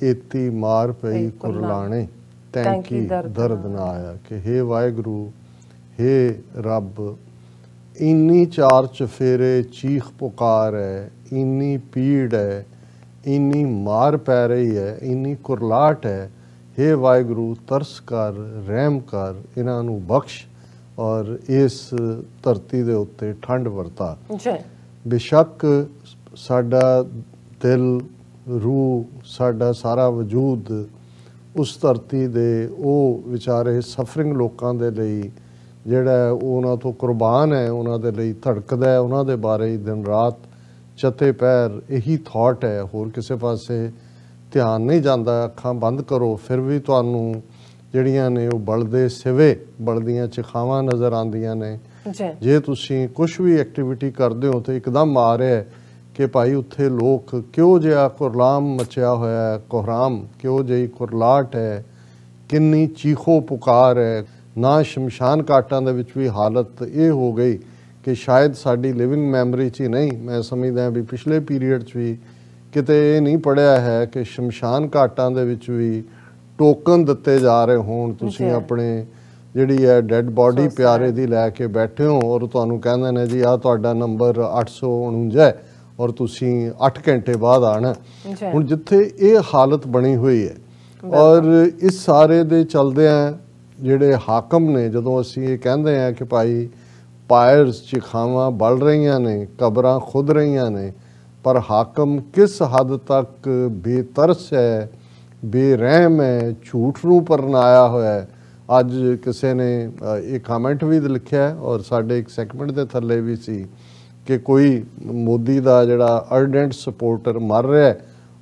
एती मार पई कुरलाने तैंकी दर्द ना आया। कि हे वाहिगुरू, हे रब, इन्नी चार चफेरे चीख पुकार है, इन्नी पीड़ है, इन्नी मार पै रही है, इन्नी कुरलाहट है। हे वाहिगुरू, तरस कर, रहम कर, इन्हां नूं बख्श और इस धरती दे उत्ते ठंड वरता। बेशक साडा दिल, रूह, साडा सारा वजूद उस धरती दे ओ विचारे सफरिंग लोकां दे लई जिहड़ा उन्हां तो कुर्बान है, उन्हां दे लई धड़कदा है, उन्हां दे बारे दिन रात चते पैर यही थॉट है, होर किसी पासे ध्यान नहीं जाता। अखां बंद करो फिर भी तुहानू ਜਿਹੜੀਆਂ ਨੇ ਉਹ ਬਲਦੇ ਸਿਵੇ ਬਲਦੀਆਂ ਚਿਖਾਵਾਂ ਨਜ਼ਰ ਆਉਂਦੀਆਂ ਨੇ। ਜੇ ਤੁਸੀਂ ਕੁਛ ਵੀ ਐਕਟੀਵਿਟੀ ਕਰਦੇ ਹੋ ਤੇ ਇੱਕਦਮ ਆ ਰਿਹਾ ਕਿ ਭਾਈ ਉੱਥੇ ਲੋਕ ਕਿਉਂ ਜਿਹਾ ਕੁਰਲਾਮ ਮਚਿਆ ਹੋਇਆ ਹੈ, ਕੋਹਰਾਮ ਕਿਉਂ ਜਿਹੀ ਕੁਰਲਾਹਟ ਹੈ, ਕਿੰਨੀ ਚੀਖੋ ਪੁਕਾਰ ਹੈ। ਨਾ ਸ਼ਮਸ਼ਾਨ ਘਾਟਾਂ ਦੇ ਵਿੱਚ ਵੀ ਹਾਲਤ ਇਹ ਹੋ ਗਈ ਕਿ ਸ਼ਾਇਦ ਸਾਡੀ ਲਿਵਿੰਗ ਮੈਮਰੀ 'ਚ ਹੀ ਨਹੀਂ, ਮੈਂ ਸਮਝਦਾ ਵੀ ਪਿਛਲੇ ਪੀਰੀਅਡ 'ਚ ਵੀ ਕਿਤੇ ਇਹ ਨਹੀਂ ਪੜ੍ਹਿਆ ਹੈ ਕਿ ਸ਼ਮਸ਼ਾਨ ਘਾਟਾਂ ਦੇ ਵਿੱਚ ਵੀ ਟੋਕਨ ਦਿੱਤੇ ਜਾ ਰਹੇ ਹੋਣ। ਤੁਸੀਂ ਆਪਣੇ ਜਿਹੜੀ ਹੈ ਡੈਡ ਬੋਡੀ ਪਿਆਰੇ ਦੀ ਲੈ ਕੇ ਬੈਠੇ ਹੋ ਔਰ ਤੁਹਾਨੂੰ ਕਹਿੰਦੇ ਨੇ ਜੀ ਆਹ ਤੁਹਾਡਾ ਨੰਬਰ 849 ਹੈ ਔਰ ਤੁਸੀਂ 8 ਘੰਟੇ ਬਾਅਦ ਆਣਾ। ਹੁਣ ਜਿੱਥੇ ਇਹ ਹਾਲਤ ਬਣੀ ਹੋਈ ਹੈ ਔਰ ਇਸ ਸਾਰੇ ਦੇ ਚਲਦਿਆਂ ਜਿਹੜੇ ਹਾਕਮ ਨੇ, ਜਦੋਂ ਅਸੀਂ ਇਹ ਕਹਿੰਦੇ ਹਾਂ ਕਿ ਭਾਈ ਪਾਇਰਸ ਚਿਖਾਵਾਂ ਬਲ ਰਹੀਆਂ ਨੇ, ਕਬਰਾਂ ਖੁਦ ਰਹੀਆਂ ਨੇ, ਪਰ ਹਾਕਮ ਕਿਸ ਹੱਦ ਤੱਕ ਬੇਤਰਸ ਹੈ, बेरहम है, झूठ नूं परनाया होया है। अज किसी ने एक कमेंट भी लिखा है और साडे एक सैगमेंट के थल्ले भी सी कि कोई मोदी का जिहड़ा अर्डेंट सपोर्टर मर रहा है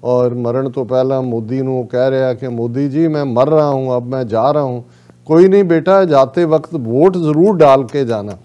और मरण तो पहला मोदी नूं कह रहा कि मोदी जी मैं मर रहा हूँ, अब मैं जा रहा हूँ। कोई नहीं बेटा, जाते वक्त वोट ज़रूर डाल के जाना।